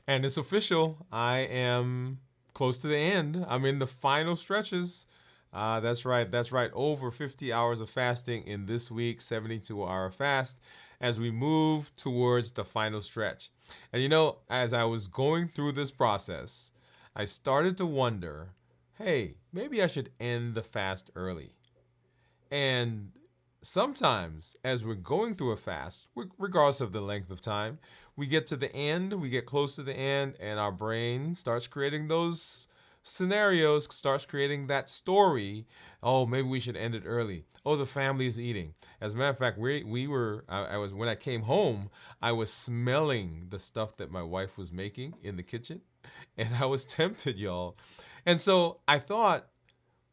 And it's official. I am close to the end. I'm in the final stretches. That's right. That's right. Over 50 hours of fasting in this week's 72-hour fast as we move towards the final stretch. And as I was going through this process, I started to wonder, hey, maybe I should end the fast early. And sometimes, as we're going through a fast, regardless of the length of time, we get to the end, we get close to the end, and our brain starts creating those scenarios, starts creating that story. Oh, maybe we should end it early. Oh, the family is eating. As a matter of fact, we were. I was when I came home, I was smelling the stuff that my wife was making in the kitchen, and I was tempted, y'all. And so I thought,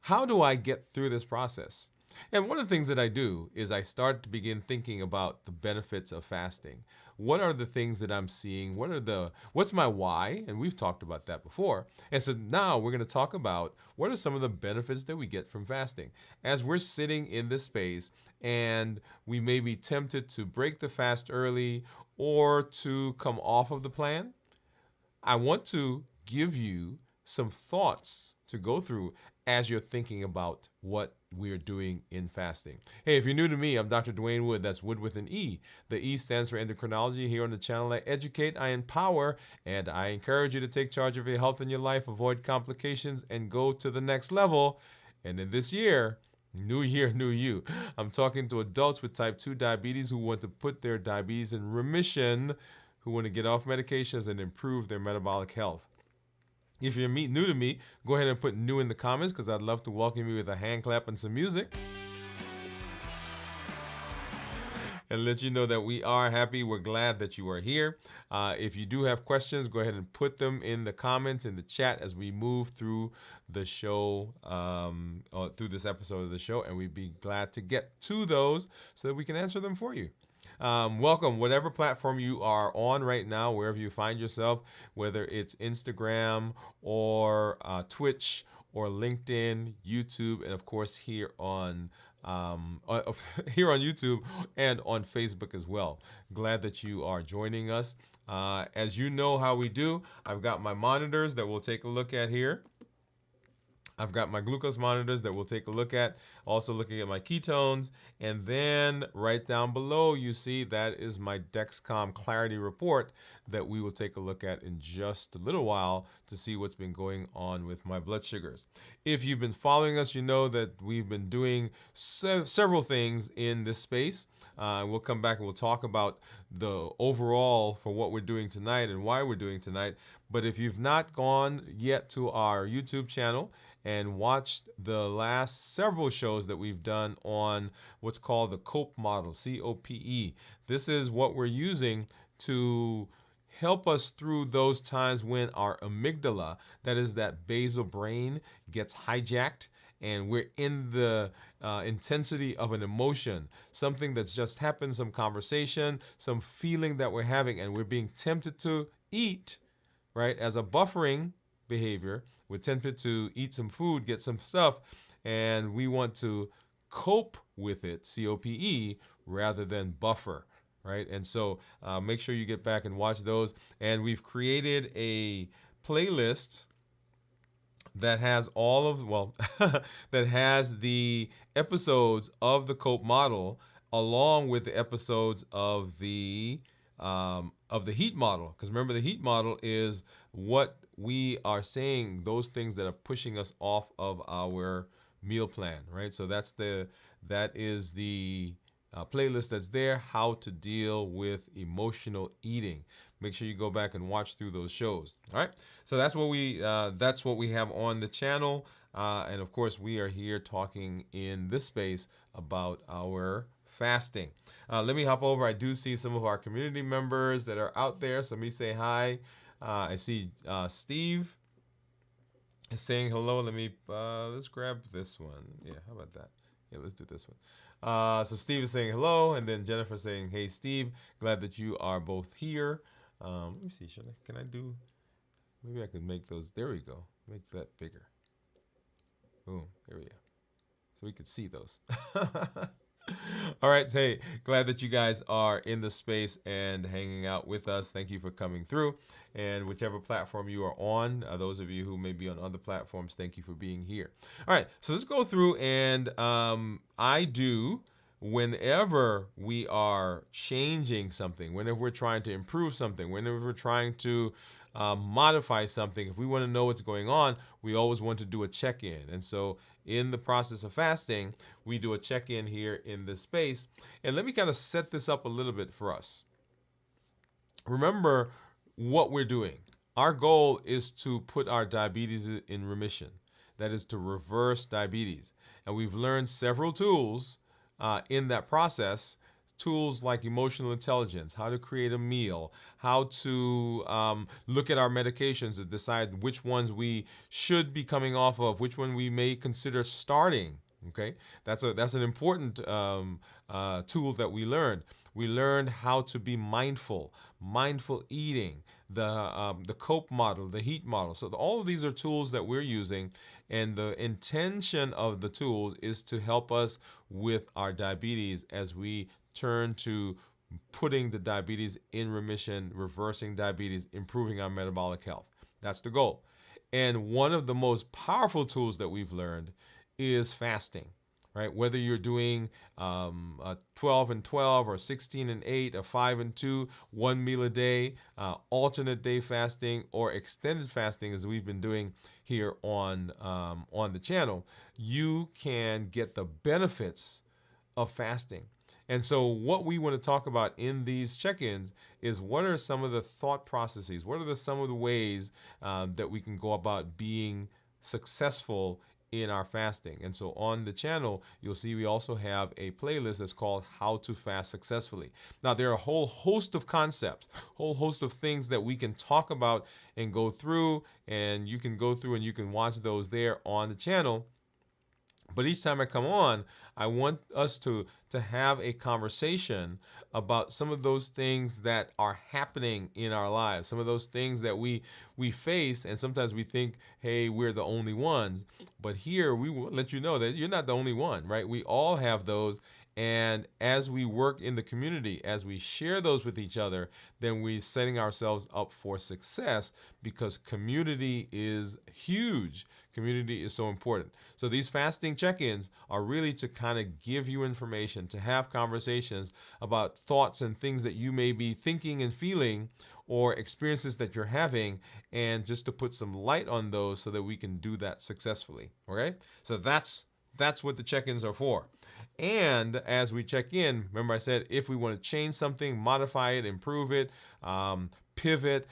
how do I get through this process? And one of the things that I do is I start to begin thinking about the benefits of fasting. What are the things that I'm seeing? What's my why? And we've talked about that before. And so now we're going to talk about what are some of the benefits that we get from fasting. As we're sitting in this space and we may be tempted to break the fast early or to come off of the plan, I want to give you some thoughts to go through as you're thinking about what we're doing in fasting. Hey, if you're new to me, I'm Dr. Dwain Woode. That's Wood with an E. The E stands for endocrinology. Here on the channel, I educate, I empower, and I encourage you to take charge of your health and your life, avoid complications, and go to the next level. And in this year, new year, new you. I'm talking to adults with type 2 diabetes who want to put their diabetes in remission, who want to get off medications and improve their metabolic health. If you're new to me, go ahead and put new in the comments because I'd love to welcome you with a hand clap and some music and let you know that we are happy. We're glad that you are here. If you do have questions, go ahead and put them in the comments, in the chat as we move through the show, through this episode of the show, and we'd be glad to get to those so that we can answer them for you. Welcome, whatever platform you are on right now, wherever you find yourself, whether it's Instagram or Twitch or LinkedIn, YouTube, and of course here on here on YouTube and on Facebook as well. Glad that you are joining us. As you know how we do, I've got my monitors that we'll take a look at here. I've got my glucose monitors that we'll take a look at, also looking at my ketones. And then right down below, you see that is my Dexcom Clarity report that we will take a look at in just a little while to see what's been going on with my blood sugars. If you've been following us, you know that we've been doing several things in this space. We'll come back and we'll talk about the overall for what we're doing tonight and why we're doing tonight. But if you've not gone yet to our YouTube channel and watched the last several shows that we've done on what's called the COPE model, COPE. This is what we're using to help us through those times when our amygdala, that is that basal brain, gets hijacked and we're in the intensity of an emotion, something that's just happened, some conversation, some feeling that we're having, and we're being tempted to eat, right, as a buffering behavior. We're tempted to eat some food, get some stuff, and we want to cope with it, COPE, rather than buffer, right? And so make sure you get back and watch those. And we've created a playlist that has all of, well, that has the episodes of the COPE model along with the episodes of the heat model. Because remember, the heat model is what we are saying, those things that are pushing us off of our meal plan, right? So that is the playlist that's there, how to deal with emotional eating. Make sure you go back and watch through those shows. All right, so that's what we have on the channel, and of course we are here talking in this space about our fasting. Let me hop over. I do see some of our community members that are out there, so let me say hi. I see Steve is saying hello. Let me let's grab this one. Yeah, how about that? Yeah, let's do this one. So Steve is saying hello, and then Jennifer saying, "Hey, Steve, glad that you are both here." Let me see. Can I do? Maybe I could make those. There we go. Make that bigger. Boom. There we go. So we could see those. All right. Hey, glad that you guys are in the space and hanging out with us. Thank you for coming through. And whichever platform you are on, those of you who may be on other platforms, thank you for being here. All right. So let's go through and I do whenever we are changing something, whenever we're trying to improve something, whenever we're trying to modify something, if we want to know what's going on, we always want to do a check in. And so, in the process of fasting, we do a check in here in this space. And let me kind of set this up a little bit for us. Remember what we're doing. Our goal is to put our diabetes in remission, that is, to reverse diabetes. And we've learned several tools in that process. Tools like emotional intelligence, how to create a meal, how to look at our medications to decide which ones we should be coming off of, which one we may consider starting. Okay, that's an important tool that we learned. We learned how to be mindful eating, the COPE model, the HEAT model. So all of these are tools that we're using, and the intention of the tools is to help us with our diabetes as we turn to putting the diabetes in remission, reversing diabetes, improving our metabolic health. That's the goal. And one of the most powerful tools that we've learned is fasting, right? Whether you're doing 12 and 12 or 16 and 8 or 5 and 2, one meal a day, alternate day fasting, or extended fasting, as we've been doing here on the channel, you can get the benefits of fasting. And so, what we want to talk about in these check-ins is what are some of the thought processes, what are some of the ways that we can go about being successful in our fasting. And so on the channel, you'll see we also have a playlist that's called How to Fast Successfully. Now, there are a whole host of concepts, whole host of things that we can talk about and go through, and you can go through and you can watch those there on the channel. But each time I come on, I want us to have a conversation about some of those things that are happening in our lives, some of those things that we face, and sometimes we think, hey, we're the only ones. But here we will let you know that you're not the only one, right? We all have those. And as we work in the community, as we share those with each other, then we're setting ourselves up for success because community is huge. Community is so important. So these fasting check-ins are really to kind of give you information, to have conversations about thoughts and things that you may be thinking and feeling or experiences that you're having, and just to put some light on those so that we can do that successfully. Okay? So that's what the check-ins are for. And as we check in, remember I said if we want to change something, modify it, improve it, pivot,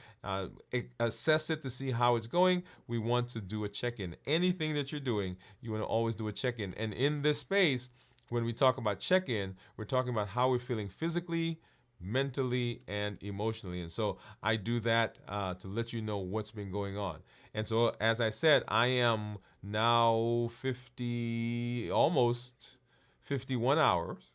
assess it to see how it's going, we want to do a check-in. Anything that you're doing, you want to always do a check-in. And in this space, when we talk about check-in, we're talking about how we're feeling physically, mentally, and emotionally. And so I do that to let you know what's been going on. And so, as I said, I am now 50, almost 51 hours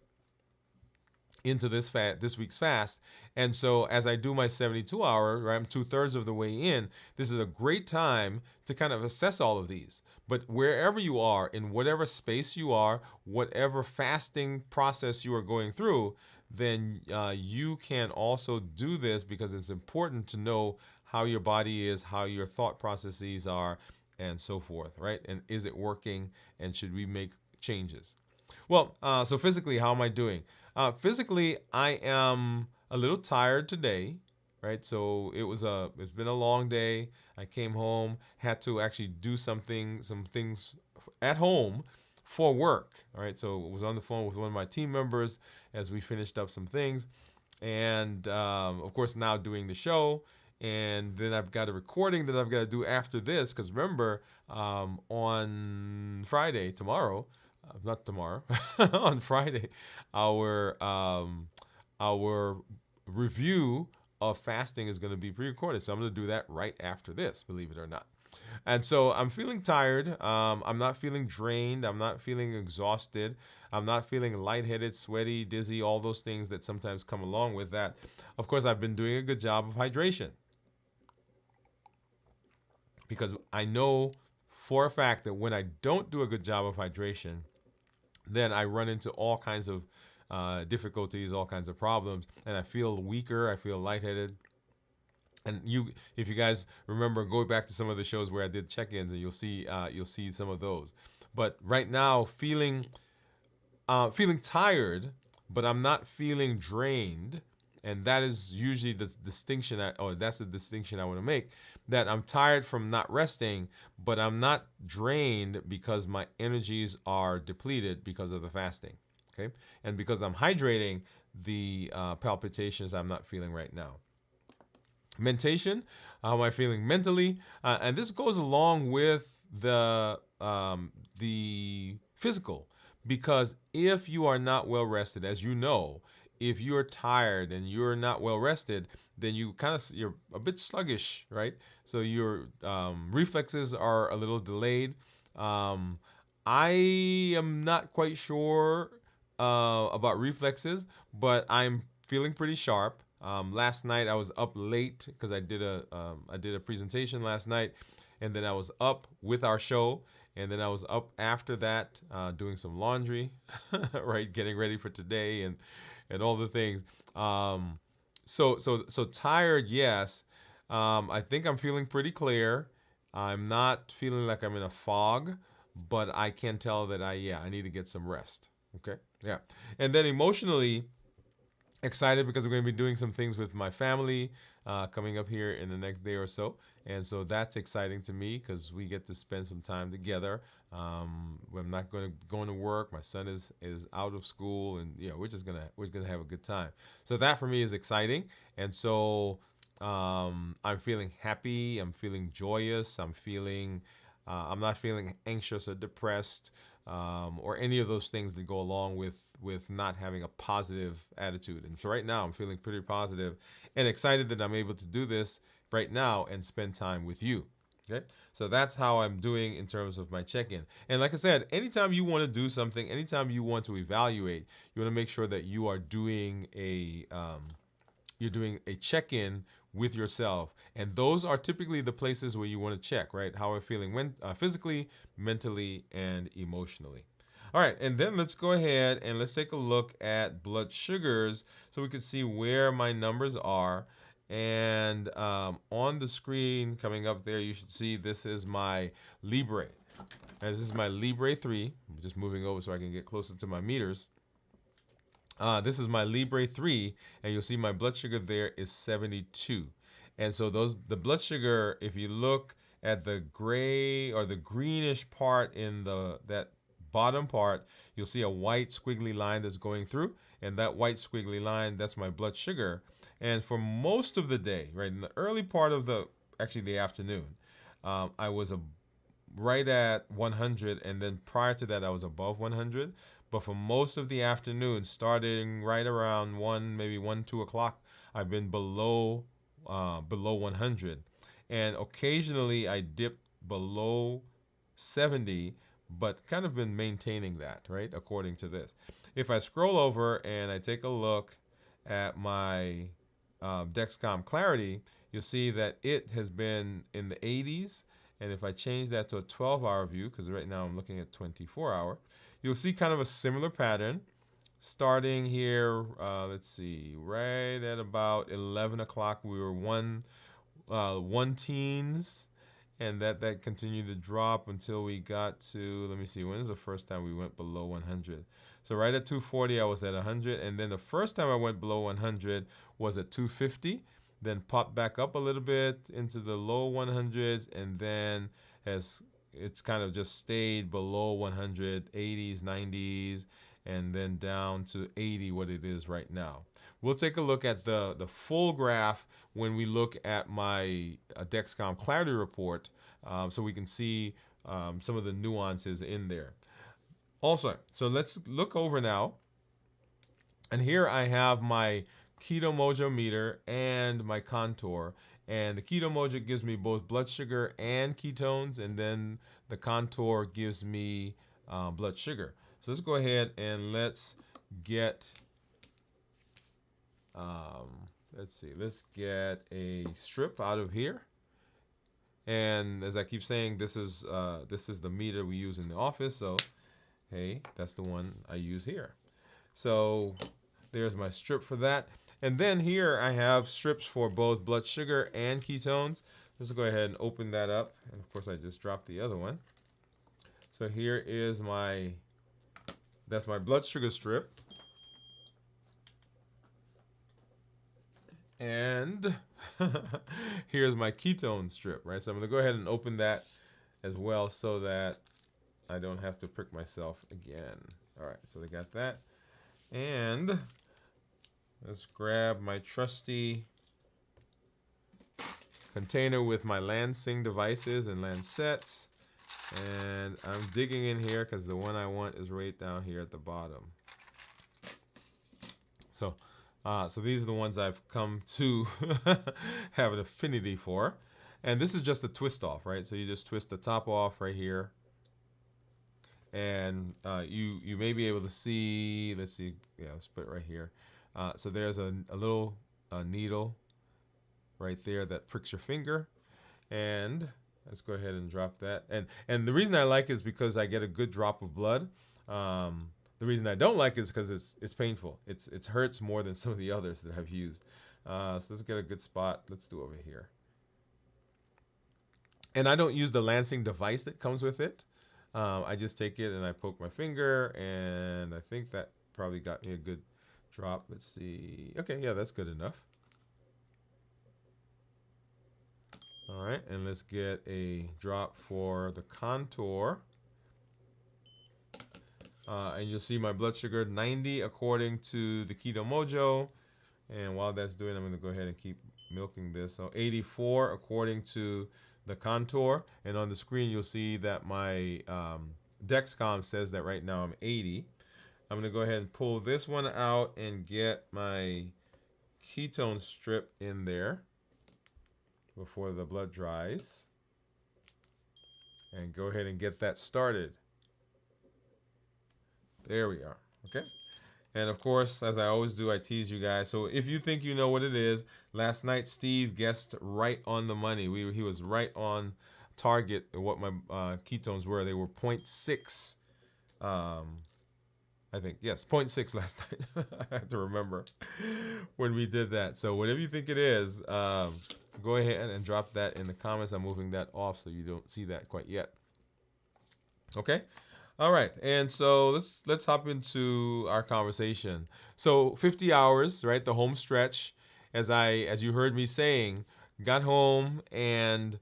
into this week's fast. And so as I do my 72 hour, right, I'm 2/3 of the way in, this is a great time to kind of assess all of these. But wherever you are, in whatever space you are, whatever fasting process you are going through, then you can also do this because it's important to know how your body is, how your thought processes are, and so forth, right? And is it working, and should we make changes? Well, so physically, how am I doing? Physically, I am a little tired today, right? So it's been a long day. I came home, had to actually do some things at home for work, all right? So I was on the phone with one of my team members as we finished up some things, and of course now doing the show. And then I've got a recording that I've got to do after this, because remember, on Friday, tomorrow, not tomorrow, on Friday, our review of fasting is going to be pre-recorded. So I'm going to do that right after this, believe it or not. And so I'm feeling tired. I'm not feeling drained. I'm not feeling exhausted. I'm not feeling lightheaded, sweaty, dizzy, all those things that sometimes come along with that. Of course, I've been doing a good job of hydration, because I know for a fact that when I don't do a good job of hydration, then I run into all kinds of difficulties, all kinds of problems, and I feel weaker. I feel lightheaded. And if you guys remember, go back to some of the shows where I did check-ins, and you'll see some of those. But right now, feeling tired, but I'm not feeling drained, and that is usually the distinction. That's the distinction I want to make. That I'm tired from not resting, but I'm not drained because my energies are depleted because of the fasting. Okay, and because I'm hydrating, the palpitations I'm not feeling right now. Mentation, how am I feeling mentally? And this goes along with the physical, because if you are not well rested, as you know, if you're tired and you're not well rested, then you're a bit sluggish, right? So your reflexes are a little delayed. Um, I am not quite sure about reflexes, but I'm feeling pretty sharp. Last night I was up late because I did a presentation last night, and then I was up with our show, and then I was up after that doing some laundry, right, getting ready for today, and all the things. So tired, yes. I think I'm feeling pretty clear. I'm not feeling like I'm in a fog, but I can tell that I need to get some rest. Okay, yeah, and then emotionally excited because we're going to be doing some things with my family coming up here in the next day or so, and so that's exciting to me because we get to spend some time together. I'm not going to work. My son is out of school, and yeah, we're gonna have a good time. So that for me is exciting, and so I'm feeling happy. I'm feeling joyous. I'm not feeling anxious or depressed, or any of those things that go along with not having a positive attitude. And so right now I'm feeling pretty positive and excited that I'm able to do this right now and spend time with you. Okay, so that's how I'm doing in terms of my check-in. And like I said, anytime you want to do something, anytime you want to evaluate, you want to make sure that you're doing a check-in with yourself, and those are typically the places where you want to check, right? How I'm feeling physically, mentally, and emotionally. All right, and then let's go ahead and let's take a look at blood sugars so we can see where my numbers are. And on the screen coming up there, you should see this is my Libre. And this is my Libre 3. I'm just moving over so I can get closer to my meters. This is my Libre 3, and you'll see my blood sugar there is 72. And so the blood sugar, if you look at the gray or the greenish part in that bottom part, you'll see a white squiggly line that's going through, and that white squiggly line, that's my blood sugar. And for most of the day, right, in the early part of the afternoon, I was right at 100, and then prior to that I was above 100. But for most of the afternoon, starting right around 2 o'clock, I've been below 100, and occasionally I dip below 70, but kind of been maintaining that, right, according to this. If I scroll over and I take a look at my Dexcom Clarity, you'll see that it has been in the 80s. And if I change that to a 12-hour view, because right now I'm looking at 24-hour, you'll see kind of a similar pattern. Starting here, let's see, right at about 11 o'clock, we were one teens, and that continued to drop until we got to, let me see, when is the first time we went below 100? So right at 240, I was at 100, and then the first time I went below 100 was at 250, then popped back up a little bit into the low 100s, and then it's kind of just stayed below 100, 80s, 90s, and then down to 80, what it is right now. We'll take a look at the full graph when we look at my Dexcom Clarity report, so we can see some of the nuances in there. Also, so let's look over now. And here I have my Keto Mojo meter and my Contour. And the Keto Mojo gives me both blood sugar and ketones, and then the Contour gives me blood sugar. So let's go ahead and let's get, let's get a strip out of here. And as I keep saying, this is the meter we use in the office. So hey, that's the one I use here. So there's my strip for that. And then here I have strips for both blood sugar and ketones. Let's go ahead and open that up. And of course I just dropped the other one. So here is that's my blood sugar strip. And here's my ketone strip, right? So I'm gonna go ahead and open that as well so that I don't have to prick myself again. All right, so they got that. And let's grab my trusty container with my Lansing devices and Lancets. And I'm digging in here because the one I want is right down here at the bottom. So these are the ones I've come to have an affinity for. And this is just a twist off, right? So you just twist the top off right here. And you may be able to see, let's see, yeah, let's put it right here. So there's a little needle right there that pricks your finger. And let's go ahead and drop that. And the reason I like it is because I get a good drop of blood. The reason I don't like it is because it's painful. It hurts more than some of the others that I've used. So let's get a good spot. Let's do over here. And I don't use the Lansing device that comes with it. I just take it and I poke my finger, and I think that probably got me a good drop. Let's see. Okay, yeah, that's good enough. All right, and let's get a drop for the contour. And you'll see my blood sugar 90 according to the Keto Mojo. And while that's doing, I'm going to go ahead and keep milking this. So 84 according to the contour. And on the screen, you'll see that my Dexcom says that right now I'm 80. I'm going to go ahead and pull this one out and get my ketone strip in there before the blood dries. And go ahead and get that started. There we are. Okay. And of course, as I always do, I tease you guys. So if you think you know what it is, last night Steve guessed right on the money. He was right on target what my ketones were. They were 0.6. I think, yes, 0.6 last night. I have to remember when we did that. So whatever you think it is, go ahead and drop that in the comments. I'm moving that off so you don't see that quite yet. Okay. All right, and so let's hop into our conversation. So 50 hours, right? The home stretch, as you heard me saying, got home, and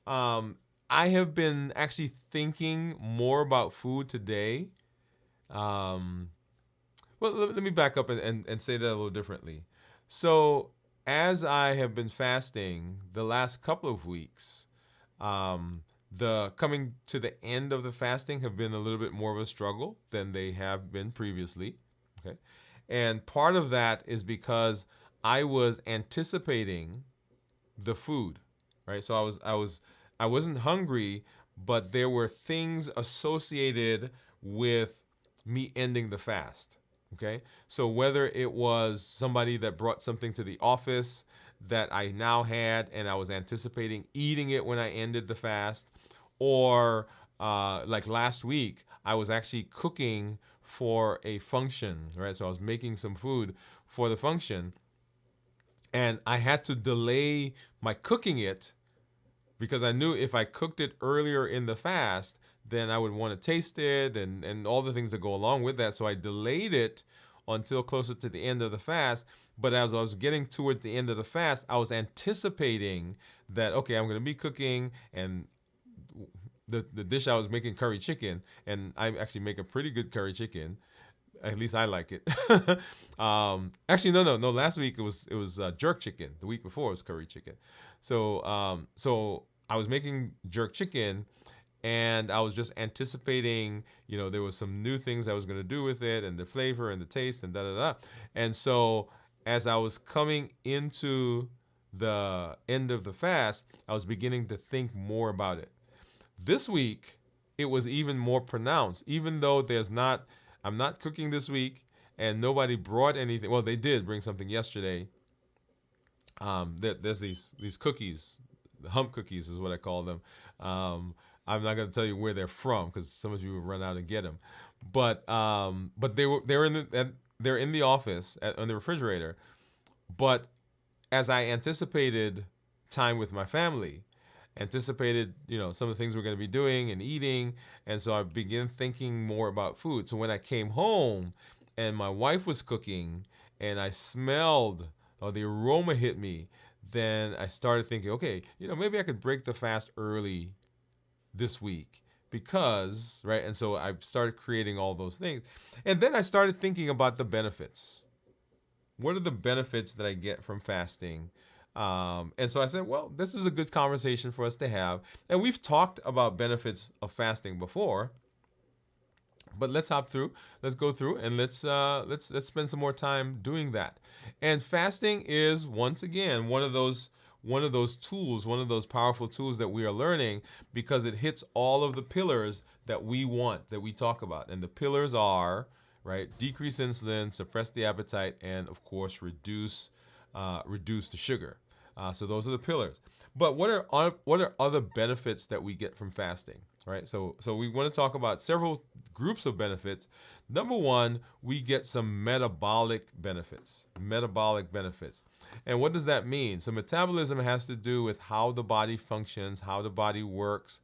I have been actually thinking more about food today. Well, let me back up and say that a little differently. So as I have been fasting the last couple of weeks, the coming to the end of the fasting have been a little bit more of a struggle than they have been previously. Okay. And part of that is because I was anticipating the food, right? So I wasn't hungry, but there were things associated with me ending the fast. Okay. So whether it was somebody that brought something to the office that I now had and I was anticipating eating it when I ended the fast, or like last week, I was actually cooking for a function, right? So I was making some food for the function, and I had to delay my cooking it because I knew if I cooked it earlier in the fast, then I would want to taste it and all the things that go along with that. So I delayed it until closer to the end of the fast. But as I was getting towards the end of the fast, I was anticipating that, okay, I'm going to be cooking, and the dish I was making, curry chicken, and I actually make a pretty good curry chicken. At least I like it. Actually, no. Last week it was jerk chicken. The week before it was curry chicken. So so I was making jerk chicken, and I was just anticipating, there was some new things I was going to do with it, and the flavor and the taste and da da da. And so as I was coming into the end of the fast, I was beginning to think more about it. This week, it was even more pronounced, even though I'm not cooking this week, and nobody brought anything. Well, they did bring something yesterday. There's these cookies, the hump cookies is what I call them. I'm not going to tell you where they're from because some of you will run out and get them. but they're in the office on the refrigerator. But as I anticipated time with my family, anticipated, some of the things we're going to be doing and eating, and so I began thinking more about food. So when I came home and my wife was cooking and I smelled, or the aroma hit me, then I started thinking, okay, maybe I could break the fast early this week because, right? And so I started creating all those things. And then I started thinking about the benefits. What are the benefits that I get from fasting? And so I said, well, this is a good conversation for us to have. And we've talked about benefits of fasting before, but let's hop through. Let's go through and let's spend some more time doing that. And fasting is once again one of those tools, one of those powerful tools that we are learning because it hits all of the pillars that we want, that we talk about. And the pillars are, right, decrease insulin, suppress the appetite, and of course reduce the sugar. So those are the pillars. But what are other benefits that we get from fasting? Right. So we want to talk about several groups of benefits. Number one, we get some metabolic benefits. Metabolic benefits. And what does that mean? So metabolism has to do with how the body functions, how the body works.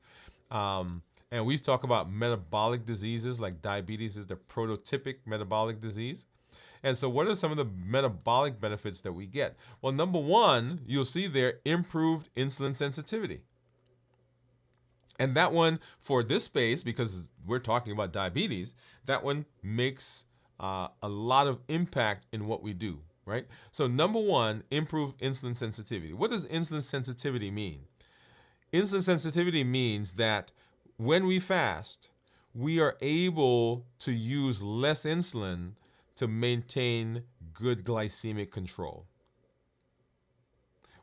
And we've talked about metabolic diseases like diabetes is the prototypic metabolic disease. And so what are some of the metabolic benefits that we get? Well, number one, you'll see there improved insulin sensitivity. And that one for this space, because we're talking about diabetes, that one makes a lot of impact in what we do, right? So number one, improve insulin sensitivity. What does insulin sensitivity mean? Insulin sensitivity means that when we fast, we are able to use less insulin to maintain good glycemic control.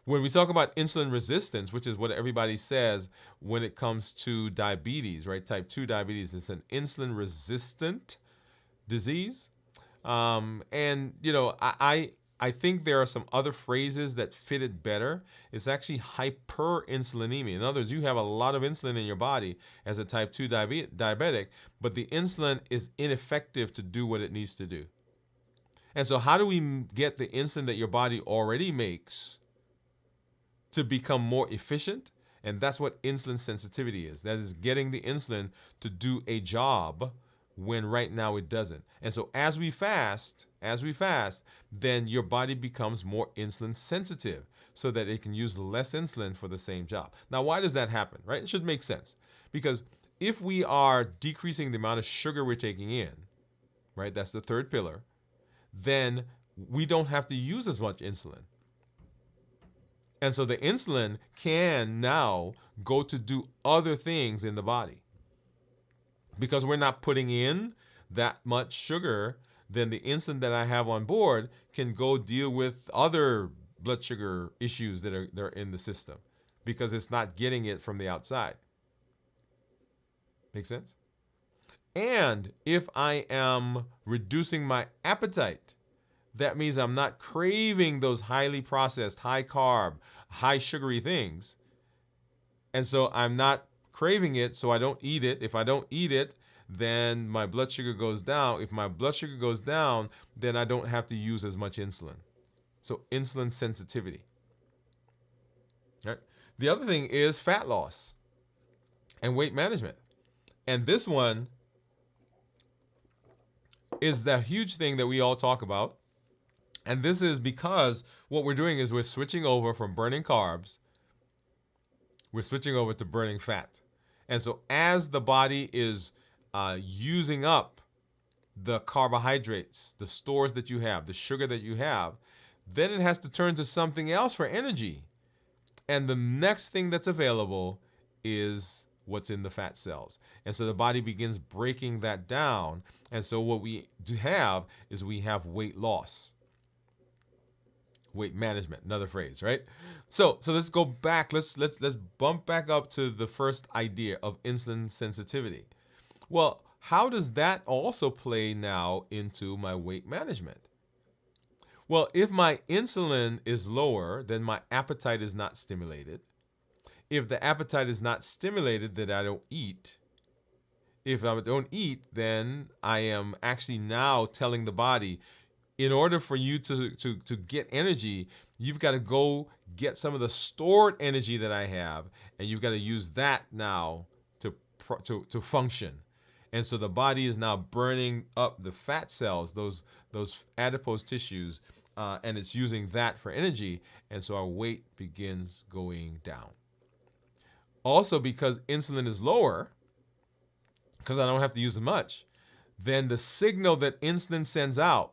When we talk about insulin resistance, which is what everybody says when it comes to diabetes, right? Type 2 diabetes is an insulin resistant disease. I think there are some other phrases that fit it better. It's actually hyperinsulinemia. In other words, you have a lot of insulin in your body as a type 2 diabetic, but the insulin is ineffective to do what it needs to do. And so how do we get the insulin that your body already makes to become more efficient? And that's what insulin sensitivity is. That is getting the insulin to do a job when right now it doesn't. And so as we fast, then your body becomes more insulin sensitive so that it can use less insulin for the same job. Now, why does that happen, right? It should make sense. Because if we are decreasing the amount of sugar we're taking in, right, that's the third pillar, then we don't have to use as much insulin. And so the insulin can now go to do other things in the body. Because we're not putting in that much sugar, then the insulin that I have on board can go deal with other blood sugar issues that are in the system because it's not getting it from the outside. Make sense? And if I am reducing my appetite, that means I'm not craving those highly processed, high carb, high sugary things. And so I'm not craving it, so I don't eat it. If I don't eat it, then my blood sugar goes down. If my blood sugar goes down, then I don't have to use as much insulin. So insulin sensitivity. Right? The other thing is fat loss and weight management. And this one is the huge thing that we all talk about. And this is because what we're doing is we're switching over from burning carbs, we're switching over to burning fat. And so as the body is using up the carbohydrates, the stores that you have, the sugar that you have, then it has to turn to something else for energy. And the next thing that's available is what's in the fat cells. And so the body begins breaking that down. And so what we have is we have weight loss. Weight management, another phrase, right? So let's go back. Let's bump back up to the first idea of insulin sensitivity. Well, how does that also play now into my weight management? Well, if my insulin is lower, then my appetite is not stimulated. If the appetite is not stimulated, then I don't eat. If I don't eat, then I am actually now telling the body, in order for you to get energy, you've got to go get some of the stored energy that I have, and you've got to use that now to function. And so the body is now burning up the fat cells, those adipose tissues, and it's using that for energy, and so our weight begins going down. Also, because insulin is lower, because I don't have to use as much, then the signal that insulin sends out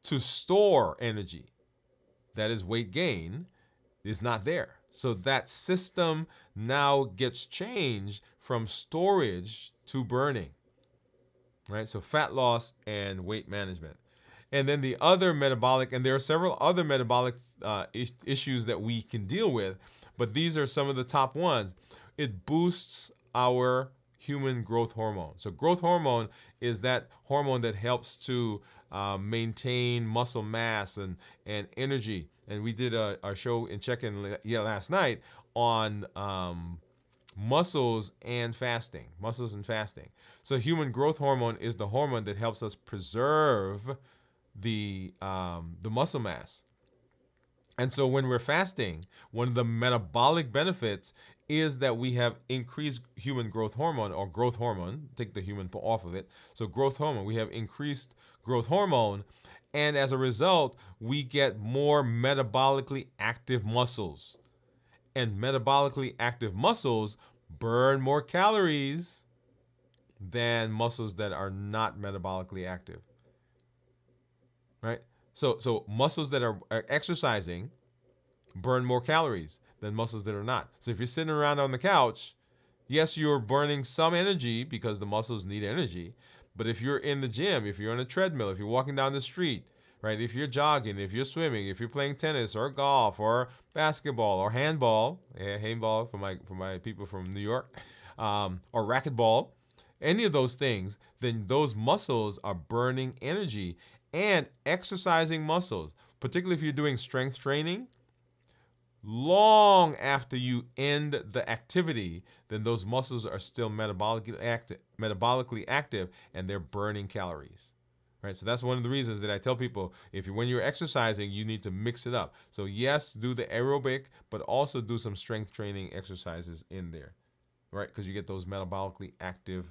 to store energy, that is weight gain, is not there. So that system now gets changed from storage to burning, right? So fat loss and weight management. And then the other metabolic, and there are several other metabolic issues that we can deal with, but these are some of the top ones. It boosts our human growth hormone. So growth hormone is that hormone that helps to maintain muscle mass and energy. And we did a show in check-in last night on muscles and fasting. Muscles and fasting. So human growth hormone is the hormone that helps us preserve the muscle mass. And so when we're fasting, one of the metabolic benefits is that we have increased human growth hormone, or growth hormone, take the human off of it. So growth hormone, we have increased growth hormone, and as a result, we get more metabolically active muscles. And metabolically active muscles burn more calories than muscles that are not metabolically active. Right? So muscles that are exercising burn more calories than muscles that are not. So if you're sitting around on the couch, yes, you're burning some energy because the muscles need energy. But if you're in the gym, if you're on a treadmill, if you're walking down the street, right? If you're jogging, if you're swimming, if you're playing tennis or golf or basketball or handball for my people from New York, or racquetball, any of those things, then those muscles are burning energy. And exercising muscles, particularly if you're doing strength training, long after you end the activity, then those muscles are still metabolically active, and they're burning calories. Right? So that's one of the reasons that I tell people, when you're exercising, you need to mix it up. So yes, do the aerobic, but also do some strength training exercises in there, right? Because you get those metabolically active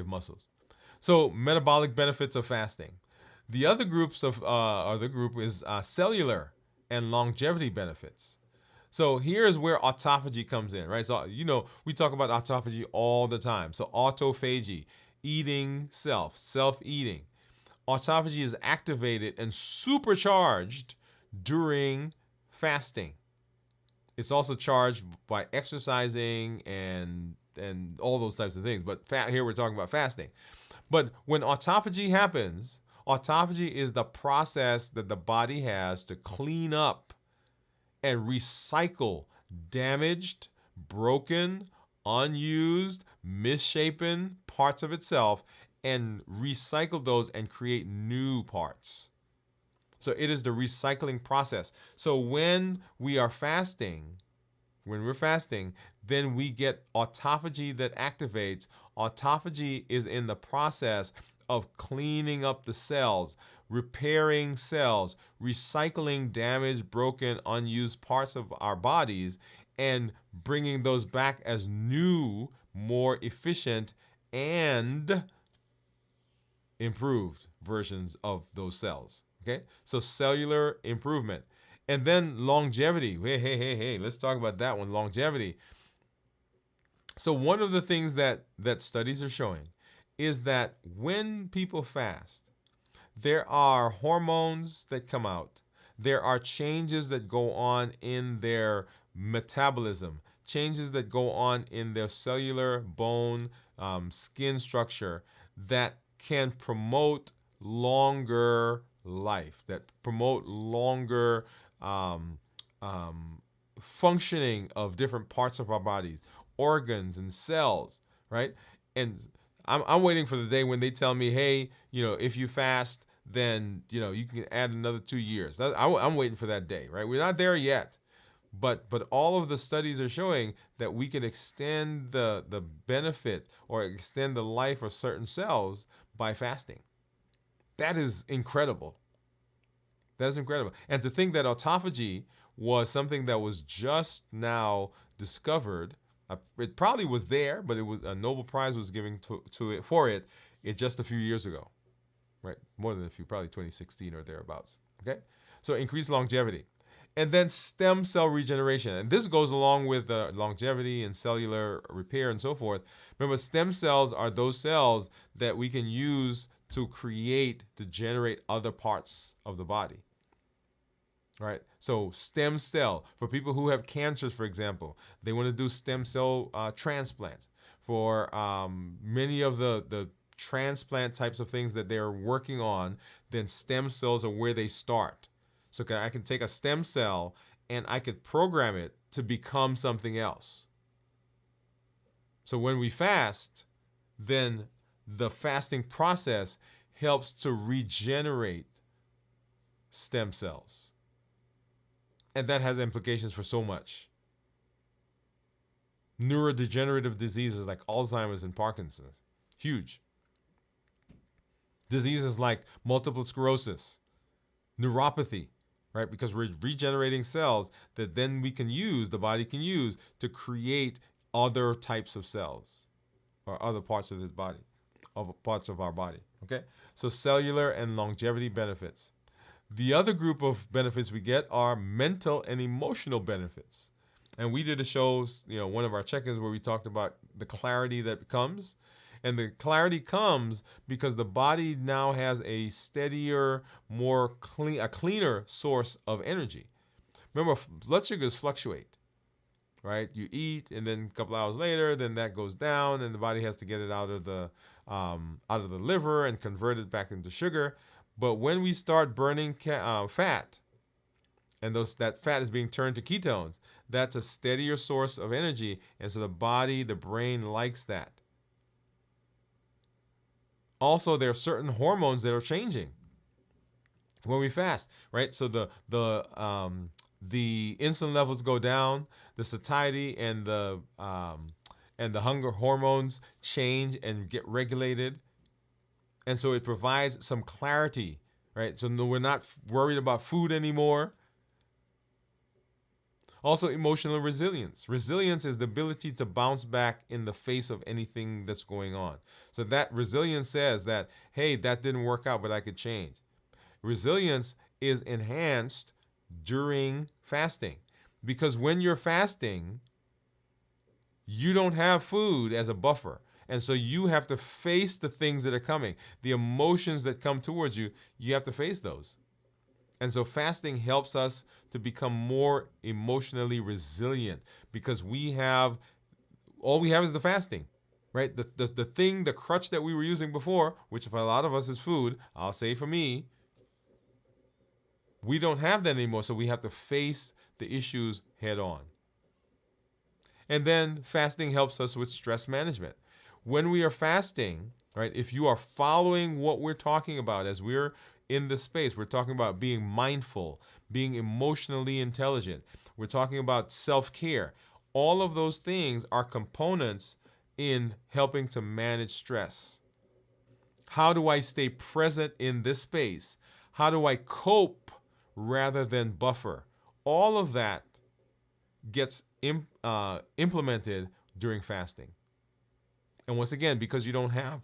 muscles. So metabolic benefits of fasting. The other group is cellular and longevity benefits. So here's where autophagy comes in, right? So we talk about autophagy all the time. So autophagy, eating self-eating. Autophagy is activated and supercharged during fasting. It's also charged by exercising and all those types of things. But here we're talking about fasting. But when autophagy happens, autophagy is the process that the body has to clean up and recycle damaged, broken, unused, misshapen parts of itself, and recycle those and create new parts. So it is the recycling process. So when we're fasting, then we get autophagy that activates. Autophagy is in the process of cleaning up the cells, repairing cells, recycling damaged, broken, unused parts of our bodies, and bringing those back as new, more efficient, and improved versions of those cells. Okay? So cellular improvement. And then longevity. Hey, let's talk about that one, longevity. So one of the things that studies are showing is that when people fast, there are hormones that come out. There are changes that go on in their metabolism, changes that go on in their cellular, bone, skin structure that can promote longer life, that promote longer functioning of different parts of our bodies, organs and cells, right? And I'm waiting for the day when they tell me, hey, if you fast, then you can add another 2 years. I'm waiting for that day, right? We're not there yet, But all of the studies are showing that we can extend the benefit or extend the life of certain cells by fasting. That is incredible. That's incredible. And to think that autophagy was something that was just now discovered, it probably was there, but it was a Nobel Prize was given to it for it just a few years ago, right? More than a few, probably 2016 or thereabouts. Okay, so increased longevity, and then stem cell regeneration, and this goes along with longevity and cellular repair and so forth. Remember, stem cells are those cells that we can use to generate other parts of the body. Right? So stem cell, for people who have cancers, for example, they want to do stem cell transplants. For many of the transplant types of things that they're working on, then stem cells are where they start. So I can take a stem cell and I could program it to become something else. So when we fast, then the fasting process helps to regenerate stem cells. And that has implications for so much. Neurodegenerative diseases like Alzheimer's and Parkinson's, huge. Diseases like multiple sclerosis, neuropathy, right? Because we're regenerating cells that then the body can use to create other types of cells or other parts of this body, parts of our body, okay? So cellular and longevity benefits. The other group of benefits we get are mental and emotional benefits. And we did a show, one of our check-ins where we talked about the clarity that comes. And the clarity comes because the body now has a steadier, a cleaner source of energy. Remember, blood sugars fluctuate, right? You eat, and then a couple hours later, then that goes down, and the body has to get it out of the liver and convert it back into sugar. But when we start burning fat, and that fat is being turned to ketones, that's a steadier source of energy, and so the brain likes that. Also, there are certain hormones that are changing when we fast, right? So the insulin levels go down, the satiety and the hunger hormones change and get regulated. And so it provides some clarity, right? So we're not worried about food anymore. Also, emotional resilience. Resilience is the ability to bounce back in the face of anything that's going on. So that resilience says that, hey, that didn't work out, but I could change. Resilience is enhanced during fasting because when you're fasting, you don't have food as a buffer. And so you have to face the things that are coming. The emotions that come towards you, you have to face those. And so fasting helps us to become more emotionally resilient because all we have is the fasting, right? The crutch that we were using before, which for a lot of us is food, I'll say for me, we don't have that anymore. So we have to face the issues head on. And then fasting helps us with stress management. When we are fasting, right, if you are following what we're talking about as we're in this space, we're talking about being mindful, being emotionally intelligent. We're talking about self-care. All of those things are components in helping to manage stress. How do I stay present in this space? How do I cope rather than buffer? All of that gets implemented during fasting. And once again, because you don't have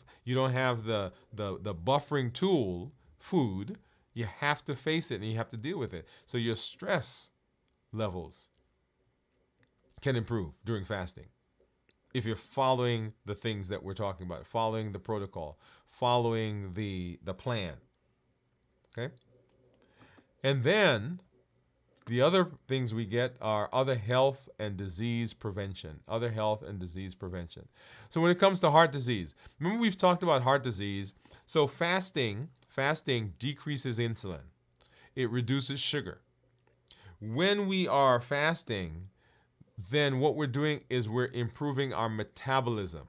the buffering tool, food, you have to face it and you have to deal with it. So your stress levels can improve during fasting if you're following the things that we're talking about, following the protocol, following the plan. Okay? And then the other things we get are other health and disease prevention. Other health and disease prevention. So when it comes to heart disease, remember we've talked about heart disease. So fasting decreases insulin. It reduces sugar. When we are fasting, then what we're doing is we're improving our metabolism.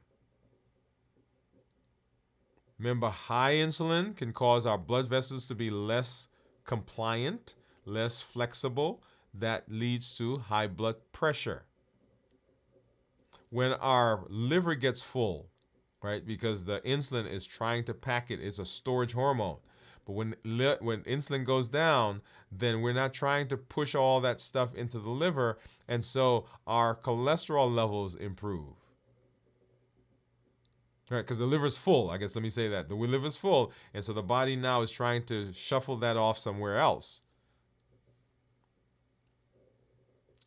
Remember, high insulin can cause our blood vessels to be less compliant, less flexible. that leads to high blood pressure. When our liver gets full, right, because the insulin is trying to pack it, it's a storage hormone. But when insulin goes down, then we're not trying to push all that stuff into the liver, and so our cholesterol levels improve. Right, because the liver's full. I guess let me say that. The liver's full, and so the body now is trying to shuffle that off somewhere else.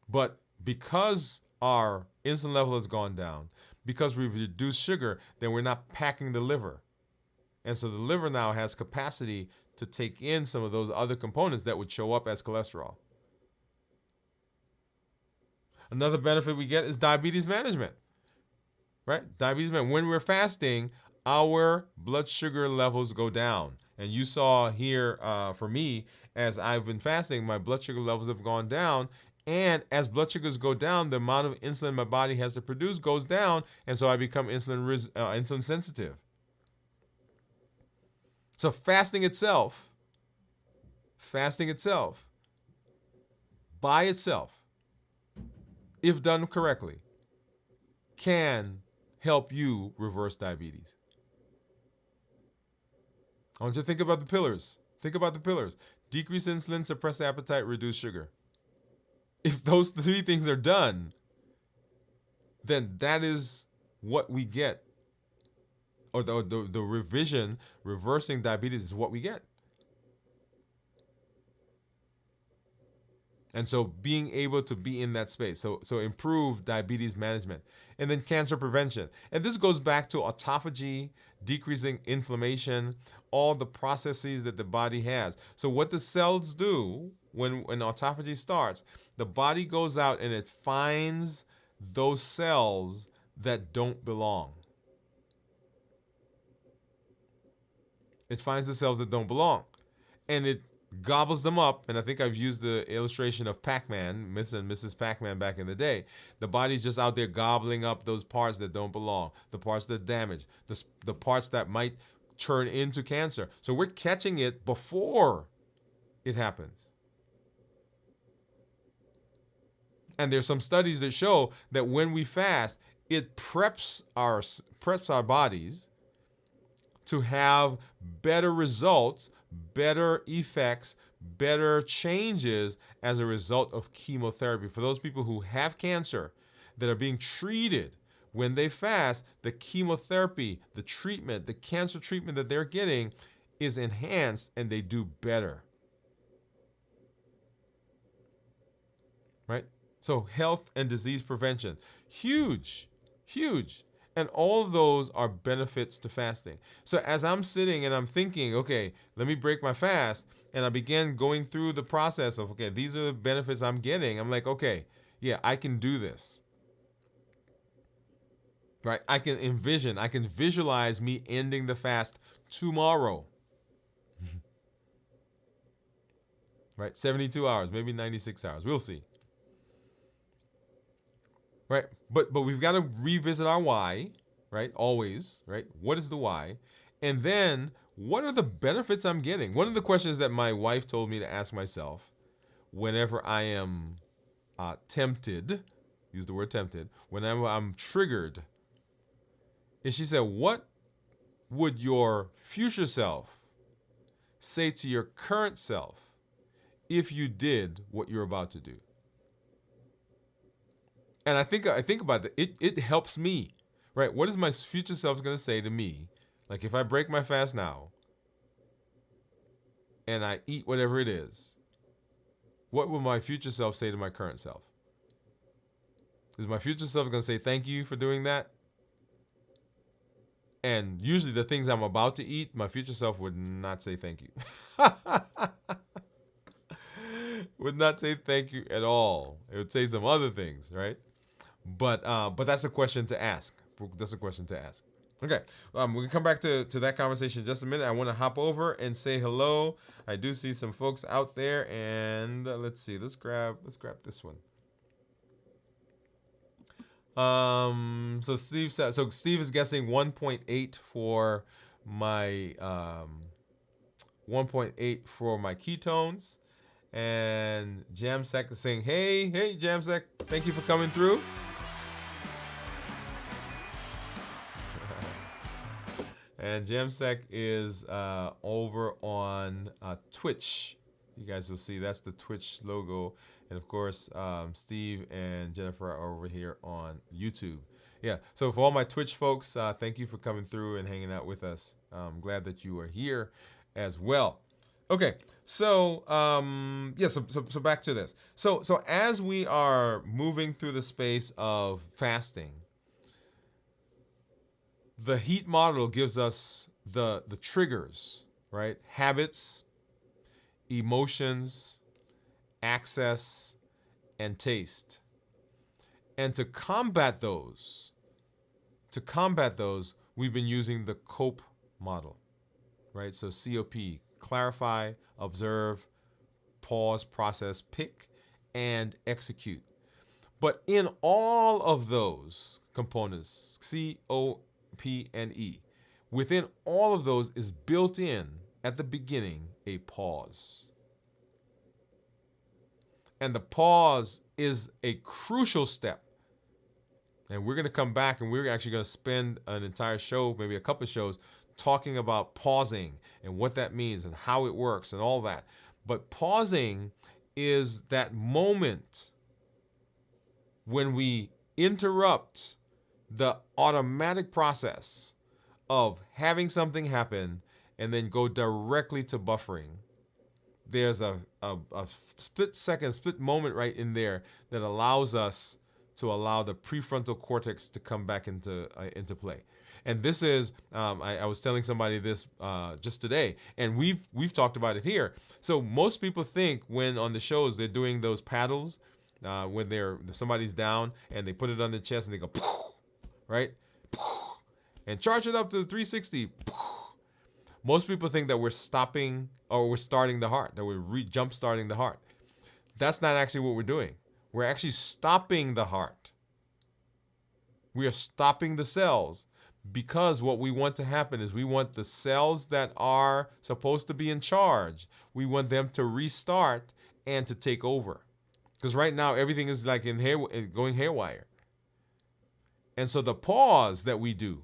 But because our insulin level has gone down, because we've reduced sugar, then we're not packing the liver. And so the liver now has capacity to take in some of those other components that would show up as cholesterol. Another benefit we get is diabetes management. Right? Diabetes management. When we're fasting, our blood sugar levels go down. And you saw here for me, as I've been fasting, my blood sugar levels have gone down. And as blood sugars go down, the amount of insulin my body has to produce goes down. And so I become insulin sensitive. So fasting itself, by itself, if done correctly, can help you reverse diabetes. I want you to think about the pillars. Think about the pillars. Decrease insulin, suppress appetite, reduce sugar. If those three things are done, then that is what we get. Or the reversing diabetes is what we get. And so being able to be in that space. So improve diabetes management. And then cancer prevention. And this goes back to autophagy, decreasing inflammation, all the processes that the body has. So what the cells do when autophagy starts, the body goes out and it finds those cells that don't belong. It finds the cells that don't belong. And it gobbles them up, and I think I've used the illustration of Pac-Man, Mr. and Mrs. Pac-Man back in the day. The body's just out there gobbling up those parts that don't belong, the parts that are damaged, the parts that might turn into cancer. So we're catching it before it happens. And there's some studies that show that when we fast, it preps our bodies to have better results, better effects, better changes as a result of chemotherapy. For those people who have cancer that are being treated, when they fast, the chemotherapy, the treatment, the cancer treatment that they're getting is enhanced and they do better. Right? So health and disease prevention, huge, huge. And all of those are benefits to fasting. So as I'm sitting and I'm thinking, okay, let me break my fast, and I began going through the process of, okay, these are the benefits I'm getting. I'm like, okay, yeah, I can do this. Right? I can visualize me ending the fast tomorrow. Right? 72 hours, maybe 96 hours. We'll see. Right? But we've got to revisit our why, right? Always, right? What is the why? And then what are the benefits I'm getting? One of the questions that my wife told me to ask myself whenever I am tempted, use the word tempted, whenever I'm triggered, is she said, what would your future self say to your current self if you did what you're about to do? And I think about that. It helps me, right? What is my future self going to say to me? Like if I break my fast now and I eat whatever it is, what will my future self say to my current self? Is my future self going to say thank you for doing that? And usually the things I'm about to eat, my future self would not say thank you. Would not say thank you at all. It would say some other things, right? But that's a question to ask. That's a question to ask. Okay, we can come back to that conversation in just a minute. I want to hop over and say hello. I do see some folks out there, and let's see. Let's grab this one. So Steve said, so Steve is guessing 1.8 for my 1.8 for my ketones, And Jamsek is saying, hey, hey, Jamsek, thank you for coming through. And Jamsek is over on Twitch. You guys will see that's the Twitch logo. And of course, Steve and Jennifer are over here on YouTube. Yeah, so for all my Twitch folks, thank you for coming through and hanging out with us. I'm glad that you are here as well. Okay, so yeah, so back to this. So as we are moving through the space of fasting, the heat model gives us the triggers, right? Habits, emotions, access, and taste. And to combat those, we've been using the COPE model, right? So COP, clarify, observe, pause, process, pick, and execute. But in all of those components, C, O, P, and E, within all of those is built in at the beginning a pause. And the pause is a crucial step. And we're going to come back and we're actually going to spend an entire show, maybe a couple of shows, talking about pausing and what that means and how it works and all that. But pausing is that moment when we interrupt the automatic process of having something happen and then go directly to buffering. There's a split moment right in there that allows us to allow the prefrontal cortex to come back into play. And this is, I was telling somebody this just today, and we've talked about it here. So most people think when on the shows they're doing those paddles, when somebody's down and they put it on the chest and they go, right, and charge it up to 360. Most people think that we're stopping or we're starting the heart, that we're jump starting the heart. That's not actually what we're doing. We're actually stopping the heart. We are stopping the cells because what we want to happen is we want the cells that are supposed to be in charge, we want them to restart and to take over. Because right now everything is like going haywire. And so the pause that we do,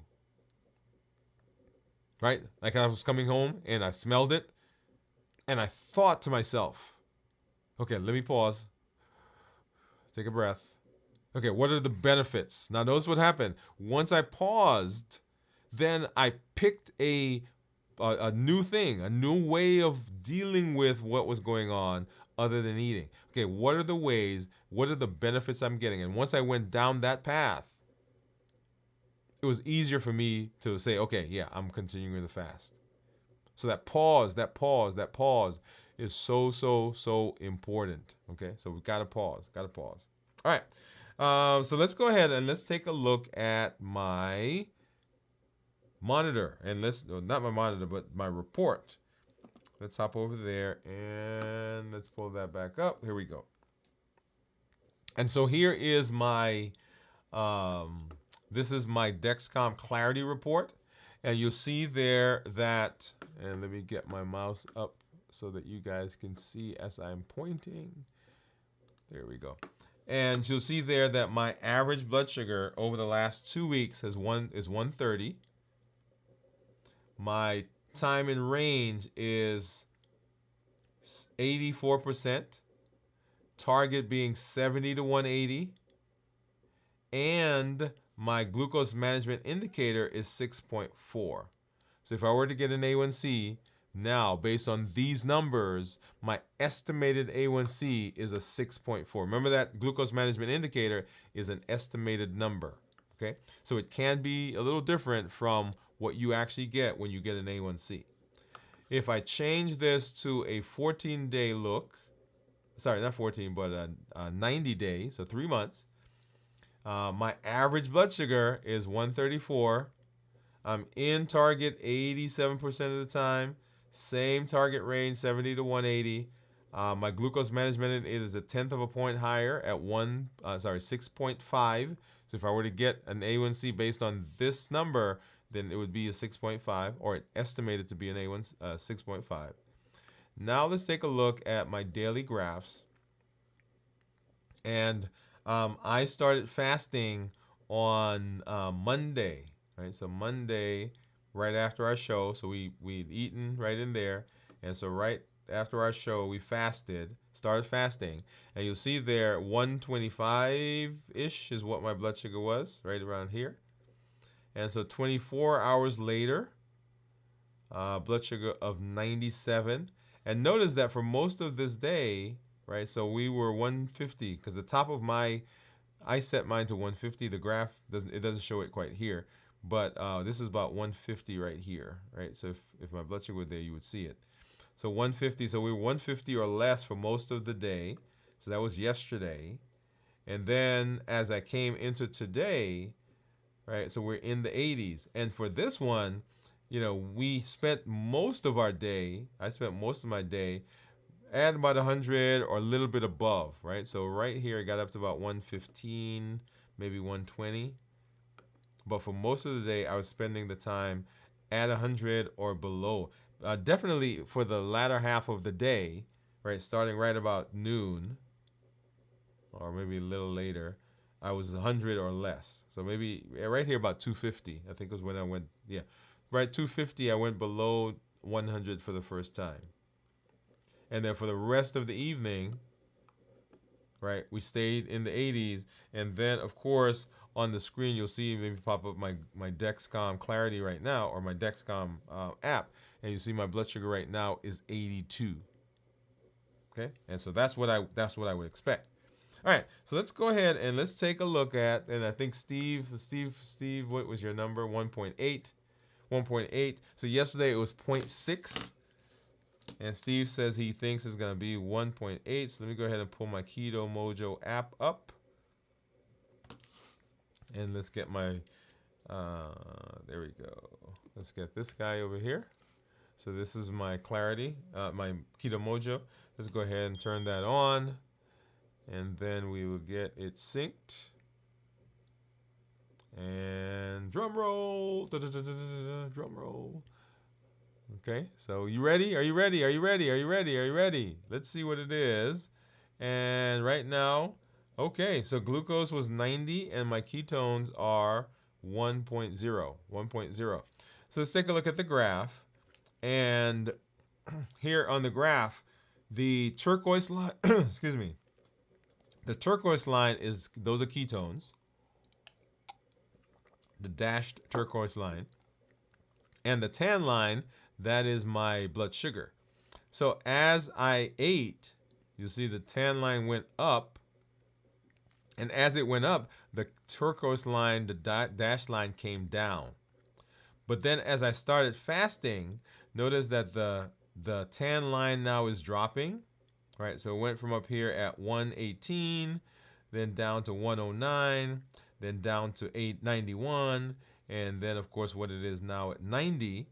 right? Like I was coming home and I smelled it and I thought to myself, okay, let me pause. Take a breath. Okay, what are the benefits? Now notice what happened. Once I paused, then I picked a new thing, a new way of dealing with what was going on other than eating. Okay, what are the ways, what are the benefits I'm getting? And once I went down that path, it was easier for me to say, okay, yeah, I'm continuing the fast. So that pause is so important. Okay, so we gotta pause. All right. So let's go ahead and let's take a look at my monitor, and not my monitor, but my report. Let's hop over there and let's pull that back up. Here we go. And so here is my this is my Dexcom Clarity report, and you'll see there that, and let me get my mouse up so that you guys can see as I'm pointing. There we go. And you'll see there that my average blood sugar over the last 2 weeks is 130. My time in range is 84%. Target being 70 to 180. And my glucose management indicator is 6.4. So if I were to get an A1C, now, based on these numbers, my estimated A1C is a 6.4. Remember that glucose management indicator is an estimated number, okay? So it can be a little different from what you actually get when you get an A1C. If I change this to a 14-day look, sorry, not 14, but a 90-day, so 3 months, my average blood sugar is 134. I'm in target 87% of the time. Same target range, 70 to 180. My glucose management is a tenth of a point higher at 6.5. So if I were to get an A1C based on this number, then it would be a 6.5, or it estimated to be an A1 6.5. Now let's take a look at my daily graphs. And I started fasting on Monday, right? So Monday, right after our show, so we'd eaten right in there, and so right after our show, we started fasting, and you'll see there 125 ish is what my blood sugar was, right around here, and so 24 hours later, blood sugar of 97, and notice that for most of this day, right? So we were 150 because the top of I set mine to 150. The graph doesn't show it quite here, but this is about 150 right here, right? So if my blood sugar were there, you would see it. So 150. So we were 150 or less for most of the day. So that was yesterday, and then as I came into today, right? So we're in the 80s, and for this one, we spent most of our day. I spent most of my day at about 100 or a little bit above, right? So right here, it got up to about 115, maybe 120. But for most of the day, I was spending the time at 100 or below. Definitely for the latter half of the day, right? Starting right about noon, or maybe a little later, I was 100 or less. So maybe right here about 250. I think was when I went, yeah, right 250. I went below 100 for the first time. And then for the rest of the evening, right, we stayed in the 80s. And then, of course, on the screen, you'll see maybe pop up my Dexcom Clarity right now, or my Dexcom app. And you see my blood sugar right now is 82. Okay, and so that's what I would expect. All right, so let's go ahead and let's take a look at, and I think Steve, what was your number? 1.8. 1.8. So yesterday it was 0.6. And Steve says he thinks it's going to be 1.8. So let me go ahead and pull my Keto Mojo app up. And let's get my, there we go. Let's get this guy over here. So this is my Clarity, my Keto Mojo. Let's go ahead and turn that on. And then we will get it synced. And drum roll. Drum roll. Okay, so you ready? Are you ready? Are you ready? Are you ready? Are you ready? Let's see what it is. And right now, okay, so glucose was 90 and my ketones are 1.0. 1.0. So let's take a look at the graph. And here on the graph, the turquoise line, excuse me, the turquoise line is, those are ketones. The dashed turquoise line. And the tan line, that is my blood sugar. So as I ate, you'll see the tan line went up. And as it went up, the turquoise line, the dashed line came down. But then as I started fasting, notice that the tan line now is dropping. Right, so it went from up here at 118, then down to 109, then down to 891, and then of course what it is now at 90.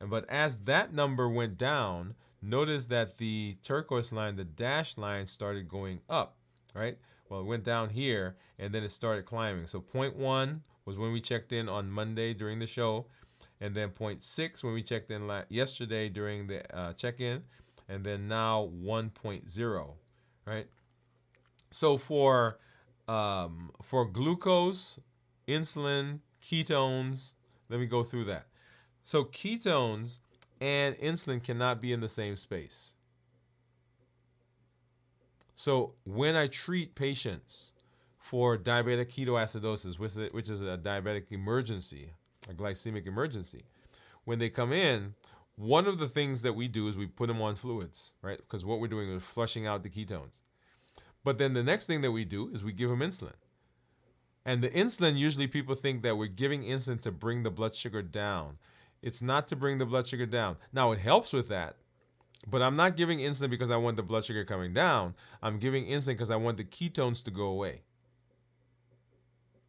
But as that number went down, notice that the turquoise line, the dashed line, started going up, right? Well, it went down here, and then it started climbing. So 0.1 was when we checked in on Monday during the show, and then 0.6 when we checked in yesterday during the check-in, and then now 1.0, right? So for glucose, insulin, ketones, let me go through that. So ketones and insulin cannot be in the same space. So when I treat patients for diabetic ketoacidosis, which is a diabetic emergency, a glycemic emergency, when they come in, one of the things that we do is we put them on fluids, right? Because what we're doing is flushing out the ketones. But then the next thing that we do is we give them insulin. And the insulin, usually people think that we're giving insulin to bring the blood sugar down. It's not to bring the blood sugar down. Now, it helps with that. But I'm not giving insulin because I want the blood sugar coming down. I'm giving insulin because I want the ketones to go away.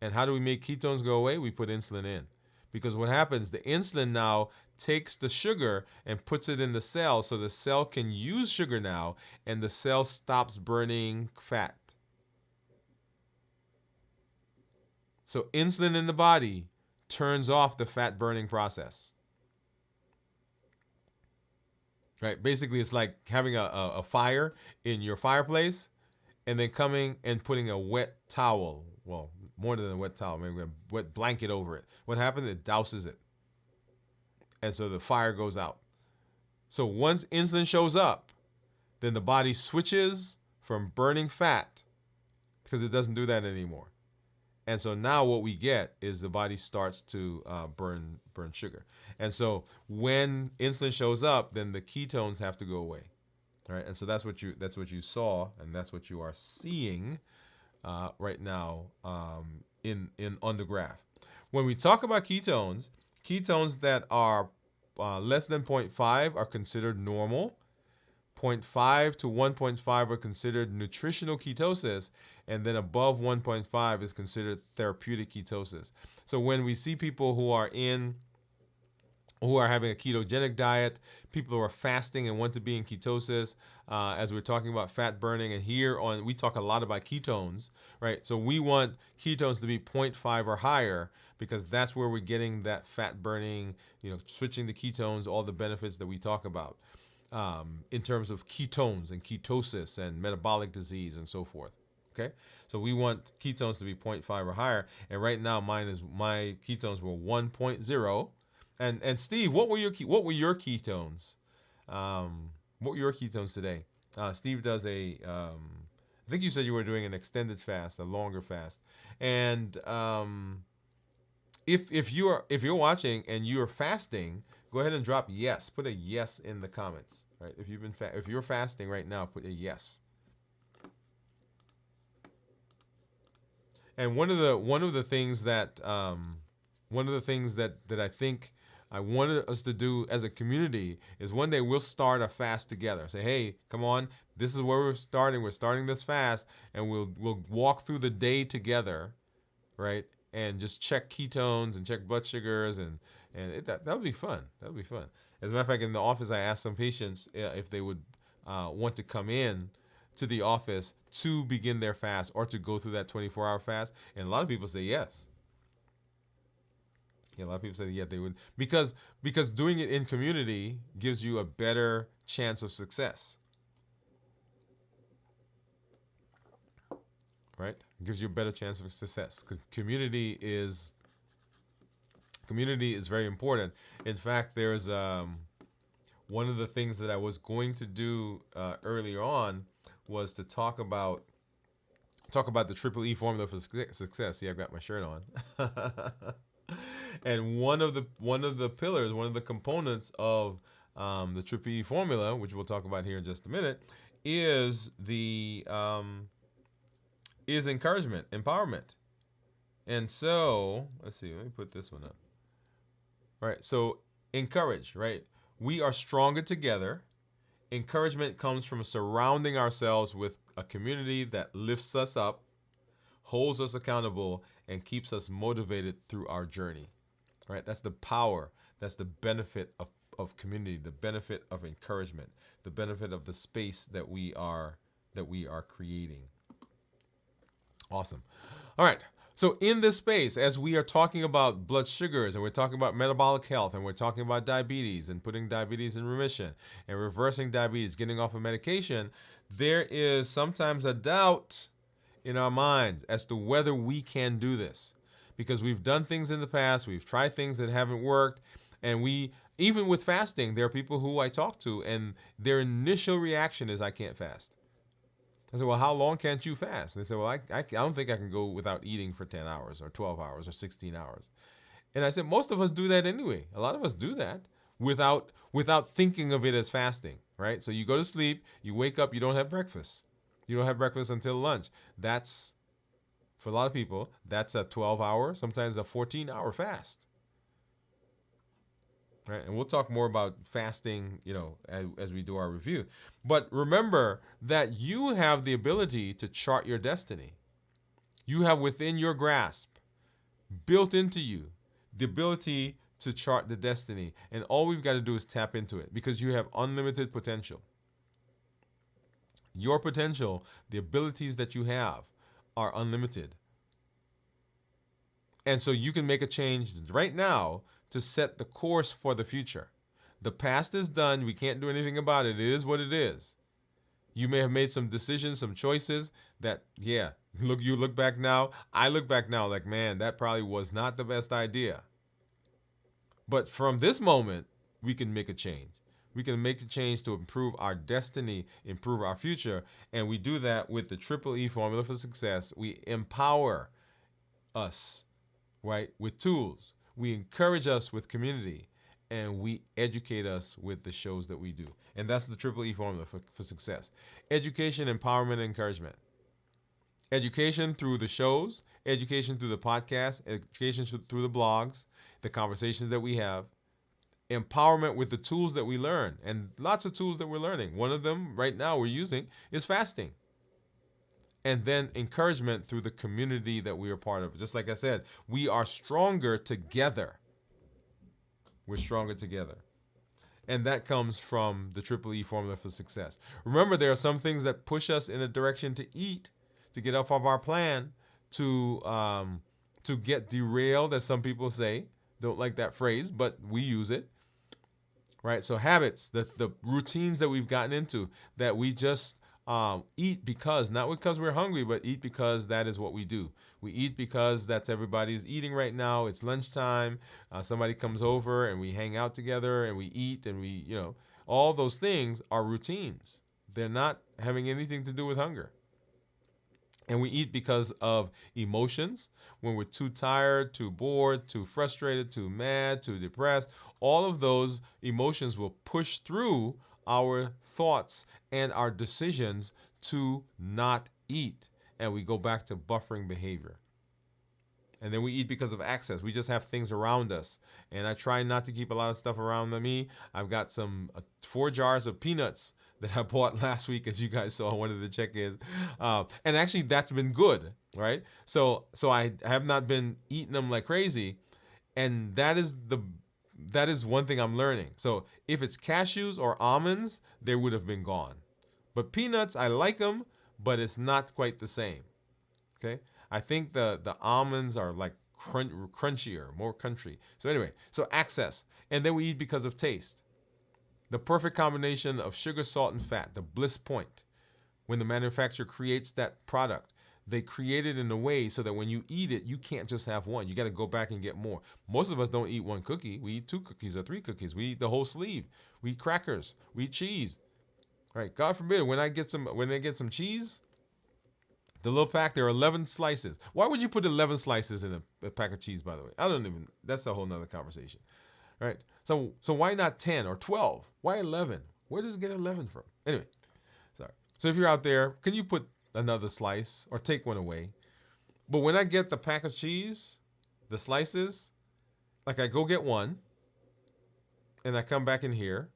And how do we make ketones go away? We put insulin in. Because what happens, the insulin now takes the sugar and puts it in the cell so the cell can use sugar now and the cell stops burning fat. So insulin in the body turns off the fat burning process. right? Basically, it's like having a fire in your fireplace and then coming and putting a wet towel, well, more than a wet towel, maybe a wet blanket over it. What happens? It douses it. And so the fire goes out. So once insulin shows up, then the body switches from burning fat because it doesn't do that anymore. And so now what we get is the body starts to burn sugar. And so when insulin shows up, then the ketones have to go away, right? And so that's what you saw, and that's what you are seeing right now in on the graph. When we talk about ketones, ketones that are less than 0.5 are considered normal. 0.5 to 1.5 are considered nutritional ketosis, and then above 1.5 is considered therapeutic ketosis. So when we see people who are having a ketogenic diet, people who are fasting and want to be in ketosis, as we're talking about fat burning, and here on we talk a lot about ketones, right? So we want ketones to be 0.5 or higher because that's where we're getting that fat burning, switching to ketones, all the benefits that we talk about. In terms of ketones and ketosis and metabolic disease and so forth. Okay, so we want ketones to be 0.5 or higher, and right now my ketones were 1.0. And Steve, what were your ketones? What were your ketones today? Steve does I think you said you were doing an extended fast, a longer fast, and if you're watching and you're fasting, go ahead and drop yes. Put a yes in the comments, right? If you're fasting right now, put a yes. And one of the things that I think I wanted us to do as a community is one day we'll start a fast together. Say, hey, come on, this is where we're starting. We're starting this fast, and we'll walk through the day together, right? And just check ketones and check blood sugars, and that would be fun. That would be fun. As a matter of fact, in the office, I asked some patients if they would want to come in to the office to begin their fast or to go through that 24-hour fast, and a lot of people say yes. Yeah, a lot of people say yeah they would because doing it in community gives you a better chance of success. Right? It gives you a better chance of success. Community is very important. In fact, there's one of the things that I was going to do earlier on was to talk about the triple E formula for success. See, I've got my shirt on. And one of the pillars, one of the components of the triple E formula, which we'll talk about here in just a minute, is is encouragement, empowerment. And so, let's see, let me put this one up. All right, so encourage, right? We are stronger together. Encouragement comes from surrounding ourselves with a community that lifts us up, holds us accountable, and keeps us motivated through our journey. Right? That's the power. That's the benefit of community, the benefit of encouragement, the benefit of the space that we are creating. Awesome. All right. So in this space, as we are talking about blood sugars, and we're talking about metabolic health, and we're talking about diabetes, and putting diabetes in remission, and reversing diabetes, getting off of medication, there is sometimes a doubt in our minds as to whether we can do this. Because we've done things in the past, we've tried things that haven't worked, and even with fasting, there are people who I talk to, and their initial reaction is, I can't fast. I said, well, how long can't you fast? And they said, well, I don't think I can go without eating for 10 hours or 12 hours or 16 hours. And I said, most of us do that anyway. A lot of us do that without thinking of it as fasting, right? So you go to sleep, you wake up, you don't have breakfast. You don't have breakfast until lunch. That's, for a lot of people, that's a 12-hour, sometimes a 14-hour fast. Right? And we'll talk more about fasting, as we do our review. But remember that you have the ability to chart your destiny. You have within your grasp, built into you, the ability to chart the destiny. And all we've got to do is tap into it because you have unlimited potential. Your potential, the abilities that you have, are unlimited. And so you can make a change right now to set the course for the future. The past is done. We can't do anything about it. It is what it is. You may have made some decisions, some choices that, yeah, you look back now. I look back now like, man, that probably was not the best idea. But from this moment, we can make a change. We can make a change to improve our destiny, improve our future. And we do that with the Triple E formula for success. We empower us, right, with tools. We encourage us with community. And we educate us with the shows that we do. And that's the Triple E formula for success. Education, empowerment, and encouragement. Education through the shows, education through the podcast, education through the blogs, the conversations that we have, empowerment with the tools that we learn, and lots of tools that we're learning. One of them right now we're using is fasting. And then encouragement through the community that we are part of. Just like I said, we are stronger together. We're stronger together. And that comes from the Triple E formula for success. Remember, there are some things that push us in a direction to eat, to get off of our plan, to get derailed, as some people say. Don't like that phrase, but we use it. Right? So habits, the routines that we've gotten into, that we just eat because, not because we're hungry, but eat because that is what we do. We eat because that's everybody's eating right now. It's lunchtime. Somebody comes over and we hang out together and we eat and we, all those things are routines. They're not having anything to do with hunger. And we eat because of emotions. When we're too tired, too bored, too frustrated, too mad, too depressed, all of those emotions will push through our thoughts and our decisions to not eat. And we go back to buffering behavior. And then we eat because of access. We just have things around us. And I try not to keep a lot of stuff around me. I've got some 4 jars of peanuts that I bought last week, as you guys saw one of the check-ins. And actually, that's been good, right? So I have not been eating them like crazy. And that is one thing I'm learning. So if it's cashews or almonds, they would have been gone. But peanuts, I like them, but it's not quite the same. Okay? I think the almonds are like crunchier, more crunchy. So anyway, so access. And then we eat because of taste. The perfect combination of sugar, salt, and fat, the bliss point. When the manufacturer creates that product, they create it in a way so that when you eat it, you can't just have one. You got to go back and get more. Most of us don't eat one cookie. We eat 2 cookies or 3 cookies. We eat the whole sleeve. We eat crackers. We eat cheese. All right, God forbid, when I get some cheese, the little pack, there are 11 slices. Why would you put 11 slices in a pack of cheese, by the way? That's a whole nother conversation. All right, so why not 10 or 12? Why 11? Where does it get 11 from? Anyway, sorry. So if you're out there, can you put another slice or take one away? But when I get the pack of cheese, the slices, like I go get one, and I come back in here,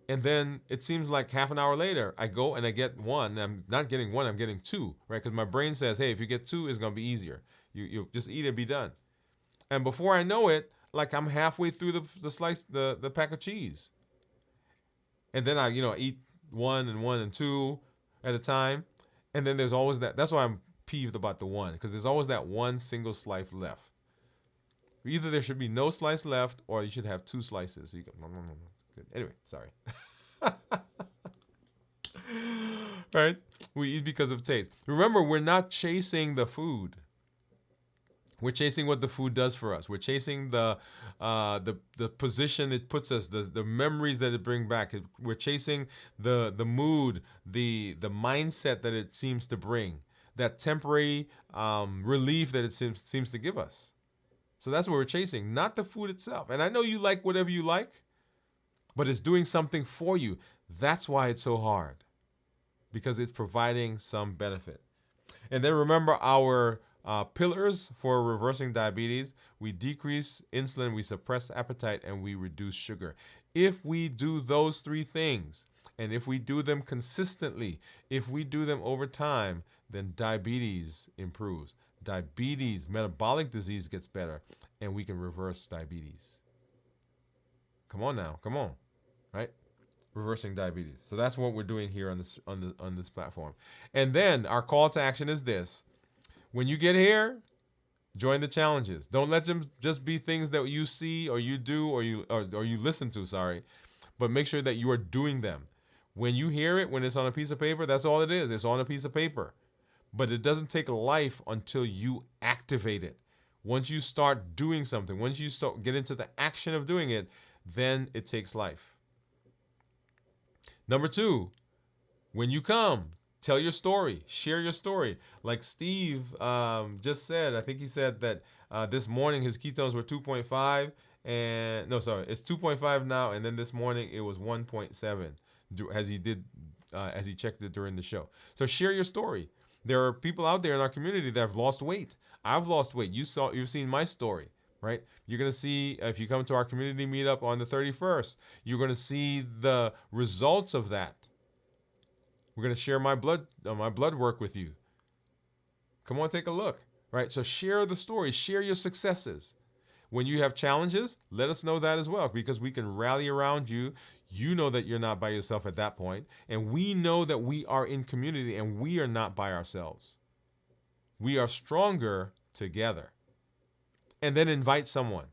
and then it seems like half an hour later, I go and I get one. And I'm not getting one, I'm getting 2, right? Because my brain says, hey, if you get 2, it's going to be easier. You just eat it and be done. And before I know it, like I'm halfway through the pack of cheese. And then I eat 1 and 2 at a time. And then there's always that. That's why I'm peeved about the 1, because there's always that one single slice left. Either there should be no slice left, or you should have 2 slices. So you go, good. Anyway, sorry. Right? We eat because of taste. Remember, we're not chasing the food. We're chasing what the food does for us. We're chasing the position it puts us, the memories that it brings back. We're chasing the mood, the mindset that it seems to bring, that temporary relief that it seems to give us. So that's what we're chasing, not the food itself. And I know you like whatever you like, but it's doing something for you. That's why it's so hard, because it's providing some benefit. And then remember our pillars for reversing diabetes. We decrease insulin, we suppress appetite, and we reduce sugar. If we do those 3 things, and if we do them consistently, if we do them over time, then diabetes improves. Diabetes, metabolic disease gets better, and we can reverse diabetes. Come on now, come on, right? Reversing diabetes. So that's what we're doing here on this platform. And then our call to action is this. When you get here, Join the challenges. Don't let them just be things that you see or you do or you listen to, sorry, but make sure that you are doing them. When you hear it, when it's on a piece of paper, that's all it is. It's on a piece of paper. But it doesn't take life until you activate it. Once you start doing something, once you start get into the action of doing it, then it takes life. Number two, when you come, tell your story, share your story. Like Steve just said, I think he said that this morning his ketones were 2.5, and no, sorry, it's 2.5 now, and then this morning it was 1.7 as he checked it during the show. So share your story. There are people out there in our community that have lost weight. I've lost weight. You've seen my story, right? You're going to see, if you come to our community meetup on the 31st, you're going to see the results of that. We're going to share my blood work with you. Come on, take a look, right? So share the story, share your successes. When you have challenges, let us know that as well, because we can rally around you. You know that you're not by yourself at that point, and we know that we are in community and we are not by ourselves. We are stronger together. And then invite someone.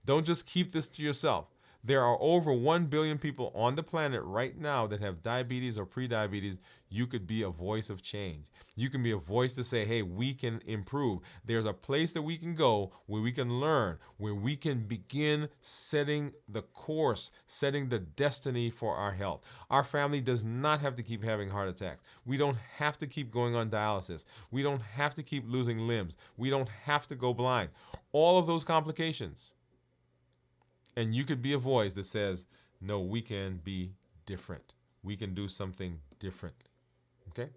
Don't just keep this to yourself. There are over 1 billion people on the planet right now that have diabetes or prediabetes. You could be a voice of change. You can be a voice to say, hey, we can improve. There's a place that we can go where we can learn, where we can begin setting the course, setting the destiny for our health. Our family does not have to keep having heart attacks. We don't have to keep going on dialysis. We don't have to keep losing limbs. We don't have to go blind. All of those complications. And you could be a voice that says, no, we can be different. We can do something different. Okay?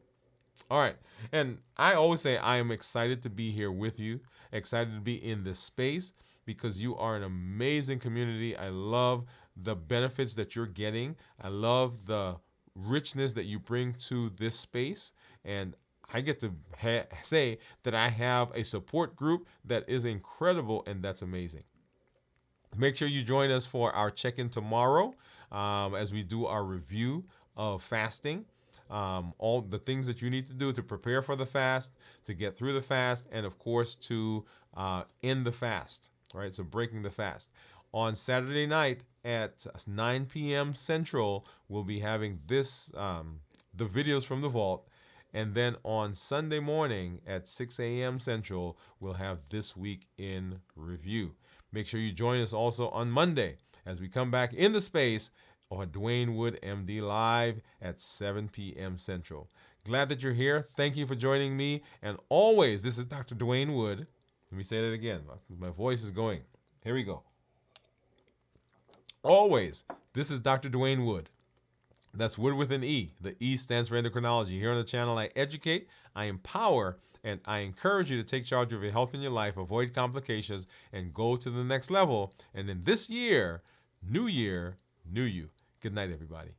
All right. And I always say I am excited to be here with you, excited to be in this space because you are an amazing community. I love the benefits that you're getting. I love the richness that you bring to this space. And I get to say that I have a support group that is incredible, and that's amazing. Make sure you join us for our check-in tomorrow as we do our review of fasting. All the things that you need to do to prepare for the fast, to get through the fast, and of course to end the fast, right? So breaking the fast. On Saturday night at 9 p.m. Central, we'll be having the videos from the vault. And then on Sunday morning at 6 a.m. Central, we'll have This Week in Review. Make sure you join us also on Monday as we come back in the space on Dwain Woode MD Live at 7 p.m. Central. Glad that you're here. Thank you for joining me. And always, this is Dr. Dwain Woode. Let me say that again. My voice is going. Here we go. Always, this is Dr. Dwain Woode. That's Wood with an E. The E stands for endocrinology. Here on the channel, I educate, I empower, and I encourage you to take charge of your health in your life, avoid complications, and go to the next level. And in this year, new you. Good night, everybody.